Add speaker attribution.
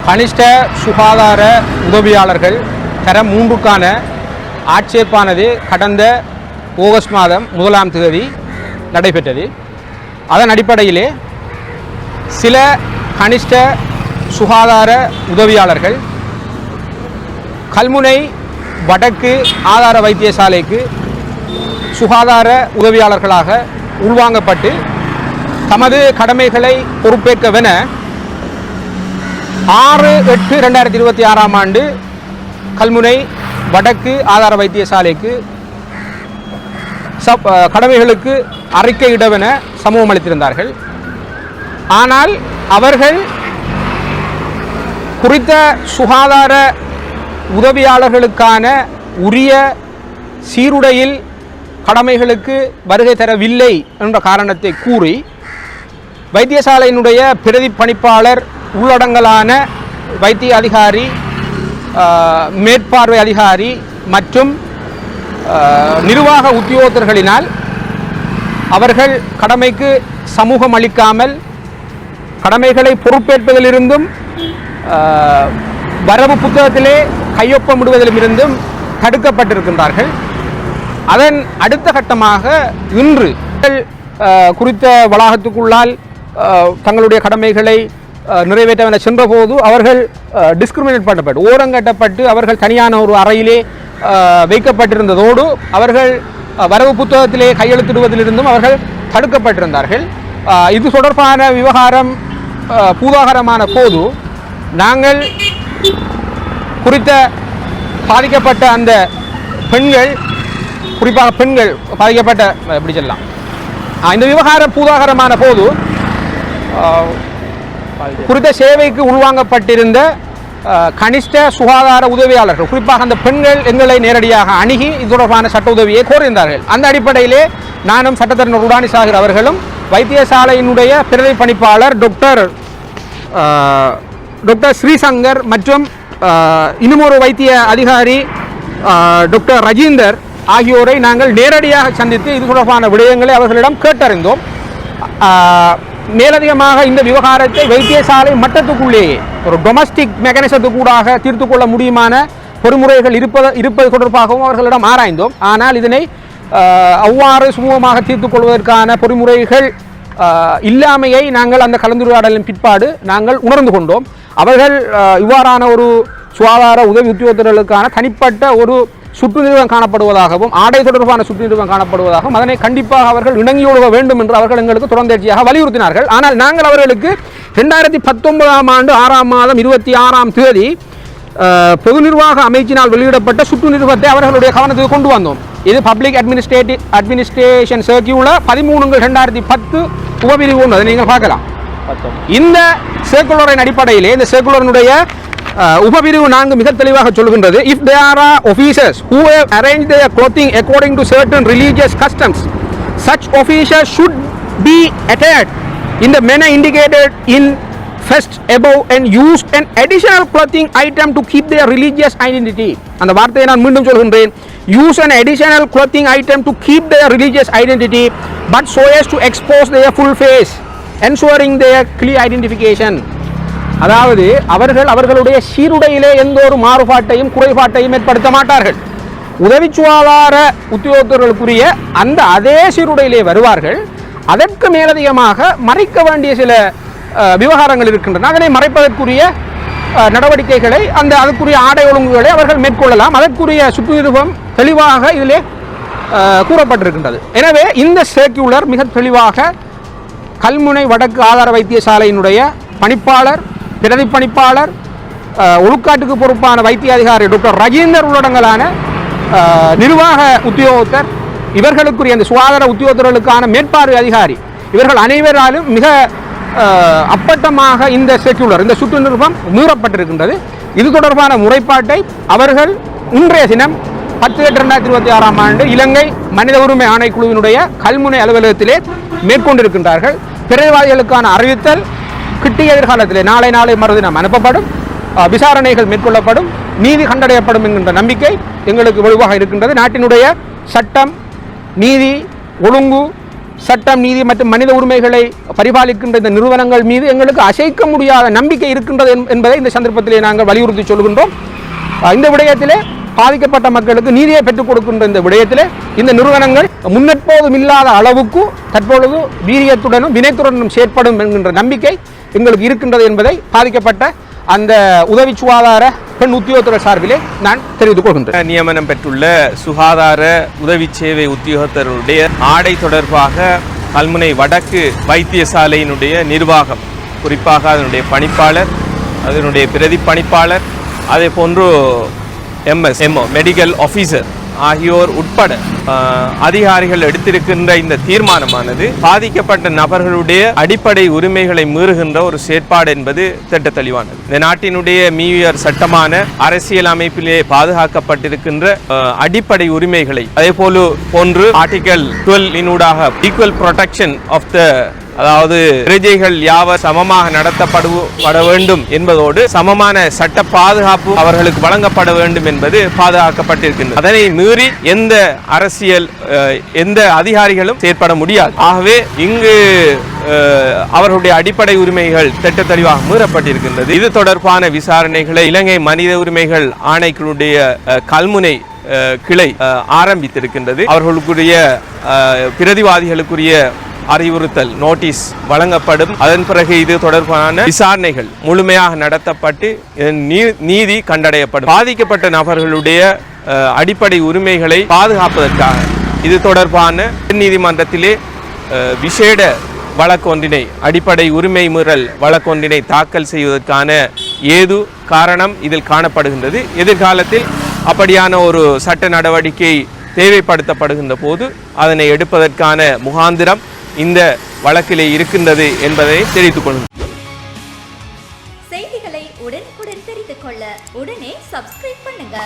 Speaker 1: கனிஷ்ட சுகாதார உதவியாளர்கள் தரம் 3க்கான ஆட்சேர்ப்பானது கடந்த ஆகஸ்ட் மாதம் 1ஆம் தேதி நடைபெற்றது. அதன் அடிப்படையிலே சில கனிஷ்ட சுகாதார உதவியாளர்கள் கல்முனை வடக்கு ஆதார வைத்தியசாலைக்கு சுகாதார உதவியாளர்களாக உள்வாங்கப்பட்டு தமது கடமைகளை பொறுப்பேற்கவென 6/8/2026 ஆண்டு கல்முனை வடக்கு ஆதார வைத்தியசாலைக்கு கடமைகளுக்கு அறிக்கையிடவென சமூகம் அளித்திருந்தார்கள். ஆனால் அவர்கள் குறித்த சுகாதார உதவியாளர்களுக்கான உரிய சீருடையில் கடமைகளுக்கு வருகை தரவில்லை என்ற காரணத்தை கூறி வைத்தியசாலையினுடைய பிரதி பணிப்பாளர் உள்ளடங்கலான வைத்திய அதிகாரி, மேற்பார்வை அதிகாரி மற்றும் நிர்வாக உத்தியோகத்தர்களினால் அவர்கள் கடமைக்கு சமூகம் அளிக்காமல் கடமைகளை பொறுப்பேற்பதிலிருந்தும் வரவு புத்தகத்திலே கையொப்பமிடுவதிலிருந்தும் தடுக்கப்பட்டிருக்கின்றார்கள். அதன் அடுத்த கட்டமாக இன்று குறித்த வளாகத்துக்குள்ளால் தங்களுடைய கடமைகளை நிறைவேற்ற சென்றபோது அவர்கள் டிஸ்கிரிமினேட் பண்ணப்பட்டு ஓரங்கட்டப்பட்டு அவர்கள் தனியான ஒரு அறையிலே வைக்கப்பட்டிருந்ததோடு அவர்கள் வரவு புத்தகத்திலே கையெழுத்திடுவதிலிருந்தும் அவர்கள் தடுக்கப்பட்டிருந்தார்கள். இது தொடர்பான விவகாரம் பூதாகரமான போது நாங்கள் குறித்த பாதிக்கப்பட்ட அந்த பெண்கள், குறிப்பாக பெண்கள் பாதிக்கப்பட்ட எப்படி சொல்லலாம், இந்த விவகாரம் பூதாகரமான போது குறித்த சேவைக்கு உள்வாங்கப்பட்டிருந்த கனிஷ்ட சுகாதார உதவியாளர்கள், குறிப்பாக அந்த பெண்கள் எங்களை நேரடியாக அணுகி இது தொடர்பான சட்ட உதவியை கோரியிருந்தார்கள். அந்த அடிப்படையிலே நானும் சட்டத்தரனர் ருடானி சாகர் அவர்களும் வைத்தியசாலையினுடைய பிரதி பணிப்பாளர் டாக்டர் ஸ்ரீசங்கர் மற்றும் இன்னும் ஒரு வைத்திய அதிகாரி டாக்டர் ரஜீந்தர் ஆகியோரை நாங்கள் நேரடியாக சந்தித்து இது தொடர்பான விடயங்களை அவர்களிடம் கேட்டறிந்தோம். மேலதிகமாக இந்த விவகாரத்தை வைத்தியசாலை மட்டத்துக்குள்ளேயே ஒரு டொமஸ்டிக் மெக்கானிசத்துக்கூடாக தீர்த்து கொள்ள முடியுமான பொறிமுறைகள் இருப்பது தொடர்பாகவும் அவர்களிடம் ஆராய்ந்தோம். ஆனால் இதனை அவ்வாறு சுமூகமாக தீர்த்து கொள்வதற்கான பொறிமுறைகள் இல்லாமையை நாங்கள் அந்த கலந்துரையாடலின் பிற்பாடு நாங்கள் உணர்ந்து கொண்டோம். அவர்கள் இவ்வாறான ஒரு சுகாதார உதவி உத்தியோகத்தர்களுக்கான தனிப்பட்ட ஒரு சுற்று நிறுவனம் காணப்படுவதாகவும் ஆடை தொடர்பான சுற்று நிறுவனம் காணப்படுவதாகவும் அதனை கண்டிப்பாக அவர்கள் இணங்கியொழுக வேண்டும் என்று அவர்கள் எங்களுக்கு தொடர்ந்தேர்ச்சியாக வலியுறுத்தினார்கள். ஆனால் நாங்கள் அவர்களுக்கு 2019ஆம் ஆண்டு 6ஆம் மாதம் 26ஆம் தேதி பொது நிர்வாக அமைச்சினால் வெளியிடப்பட்ட சுற்று நிறுவனத்தை அவர்களுடைய கவனத்துக்கு கொண்டு வந்தோம். இது பப்ளிக் அட்மினிஸ்ட்ரேஷன் சர்க்குலர் 13/2010 உபபிரிவு ஒன்று, அதை நீங்கள் பார்க்கலாம். இந்த சர்க்குலரின் அடிப்படையிலே இந்த சர்க்குலரினுடைய உபபிரிவு 4 மிக தெளிவாக சொல்கின்றது. If there are officers who have arranged their clothing according to certain religious customs, such officers should be attired in the manner indicated in first above and use an additional clothing item to keep their religious identity. அந்த வார்த்தையை நான் மீண்டும் சொல்கின்றேன். Use an additional clothing item to keep their religious identity, but so as to expose their full face, ensuring their clear identification. அதாவது அவர்களுடைய சீருடையிலே எந்த ஒரு மாறுபாட்டையும் குறைபாட்டையும் ஏற்படுத்த மாட்டார்கள். உதவி சுகாதார உத்தியோகத்தர்களுக்குரிய அந்த அதே சீருடையிலே வருவார்கள். அதற்கு மேலதிகமாக மறைக்க வேண்டிய சில விவகாரங்கள் இருக்கின்றன. அதனை மறைப்பதற்குரிய நடவடிக்கைகளை அதற்குரிய ஆடை ஒழுங்குகளை அவர்கள் மேற்கொள்ளலாம். அதற்குரிய சுற்று நிறுவனம் தெளிவாக இதிலே கூறப்பட்டிருக்கின்றது. எனவே இந்த சர்க்குலர் மிக தெளிவாக கல்முனை வடக்கு ஆதார வைத்தியசாலையினுடைய பணிப்பாளர், பிரதி பணிப்பாளர், ஒழுக்காட்டுக்கு பொறுப்பான வைத்திய அதிகாரி டாக்டர் ரஜீந்தர் உள்ளடங்கலான நிர்வாக உத்தியோகத்தர், இவர்களுக்குரிய அந்த சுகாதார உத்தியோகத்தர்களுக்கான மேற்பார்வை அதிகாரி, இவர்கள் அனைவராலும் மிக அப்பட்டமாக இந்த சர்க்குலர், இந்த சுற்று நிறுவனம் மீறப்பட்டிருக்கின்றது. இது தொடர்பான முறைப்பாட்டை அவர்கள் இன்றைய தினம் 10/8/2026ஆம் ஆண்டு இலங்கை மனித உரிமை ஆணைக்குழுவினுடைய கல்முனை அலுவலகத்திலே மேற்கொண்டிருக்கின்றார்கள். பிரதிவாதிகளுக்கான அறிவித்தல் கிட்டிய எதிர்காலத்திலே நாளை மறுதினம் அனுப்பப்படும், விசாரணைகள் மேற்கொள்ளப்படும், நீதி கண்டடையப்படும் என்கின்ற நம்பிக்கை எங்களுக்கு வலுவாக இருக்கின்றது. நாட்டினுடைய சட்டம், நீதி, ஒழுங்கு சட்டம், நீதி மற்றும் மனித உரிமைகளை பரிபாலிக்கின்ற இந்த நிறுவனங்கள் மீது எங்களுக்கு அசைக்க முடியாத நம்பிக்கை இருக்கின்றது என்பதை இந்த சந்தர்ப்பத்திலே நாங்கள் வலியுறுத்தி சொல்கின்றோம். இந்த விடயத்திலே பாதிக்கப்பட்ட மக்களுக்கு நீதியை பெற்றுக் கொடுக்கின்ற இந்த விடயத்திலே இந்த நிறுவனங்கள் முன்னெப்போதும் இல்லாத அளவுக்கு தற்பொழுது வீரியத்துடனும் வினைத்துடனும் செயற்படும் என்கின்ற நம்பிக்கை எங்களுக்கு இருக்கின்றது என்பதை பாதிக்கப்பட்ட அந்த உதவி சுகாதார பெண் உத்தியோகத்தர் சார்பிலே நான் தெரிவித்துக் கொள்கின்றேன்.
Speaker 2: நியமனம் பெற்றுள்ள சுகாதார உதவி சேவை உத்தியோகத்தருடைய ஆடை தொடர்பாக கல்முனை வடக்கு வைத்தியசாலையினுடைய நிர்வாகம், குறிப்பாக அதனுடைய பணிப்பாளர், அதனுடைய பிரதி பணிப்பாளர், அதே போன்று MSMO மெடிக்கல் ஆஃபீஸர் ஆகியோர் உட்பட அதிகாரிகள் எடுத்திருக்கின்ற இந்த தீர்மானமானது பாதிக்கப்பட்ட நபர்களுடைய அடிப்படை உரிமைகளை மீறுகின்ற ஒரு செயற்பாடு என்பது திட்ட தெளிவானது. இந்த நாட்டினுடைய மீவியர் சட்டமான அரசியல் அமைப்பிலே பாதுகாக்கப்பட்டிருக்கின்ற அடிப்படை உரிமைகளை அதே போன்று article 12 equal protection of the, அதாவது பிரஜைகள் யாவர் சமமாக நடத்தப்பட வேண்டும் என்பதோடு சமமான சட்ட பாதுகாப்பு அவர்களுக்கு வழங்கப்பட வேண்டும் என்பது பாதுகாக்கப்பட்டிருக்கின்றது. அதனை மீறி எந்த அரசியல் எந்த அதிகாரிகளும் செயற்பட முடியாது. ஆகவே இங்கு அவர்களுடைய அடிப்படை உரிமைகள் திட்ட தெளிவாக மீறப்பட்டிருக்கின்றது. இது தொடர்பான விசாரணைகளை இலங்கை மனித உரிமைகள் ஆணைக்குழுடைய கல்முனை கிளை ஆரம்பித்திருக்கின்றது. அவர்களுக்குரிய பிரதிவாதிகளுக்குரிய அறிவுறுத்தல் நோட்டீஸ் வழங்கப்படும். அதன் பிறகு இது தொடர்பான விசாரணைகள் முழுமையாக நடத்தப்பட்டு நீதி கண்டடையப்படும். பாதிக்கப்பட்ட நபர்களுடைய அடிப்படை உரிமைகளை பாதுகாப்பதற்காக இது தொடர்பான நீதிமன்றத்திலே விசேட வழக்கொன்றினை, அடிப்படை உரிமை மீறல் வழக்கொன்றினை தாக்கல் செய்வதற்கான ஏது காரணம் இதில் காணப்படுகின்றது. எதிர்காலத்தில் அப்படியான ஒரு சட்ட நடவடிக்கை தேவைப்படுத்தப்படுகின்ற போது அதனை எடுப்பதற்கான முகாந்திரம் இந்த வழக்கிலே இருக்கின்றது என்பதை தெரிவித்துக் கொள்ளுங்கள்.
Speaker 3: செய்திகளை உடனுக்குடன் தெரிந்து கொள்ள உடனே சப்ஸ்கிரைப் பண்ணுங்க.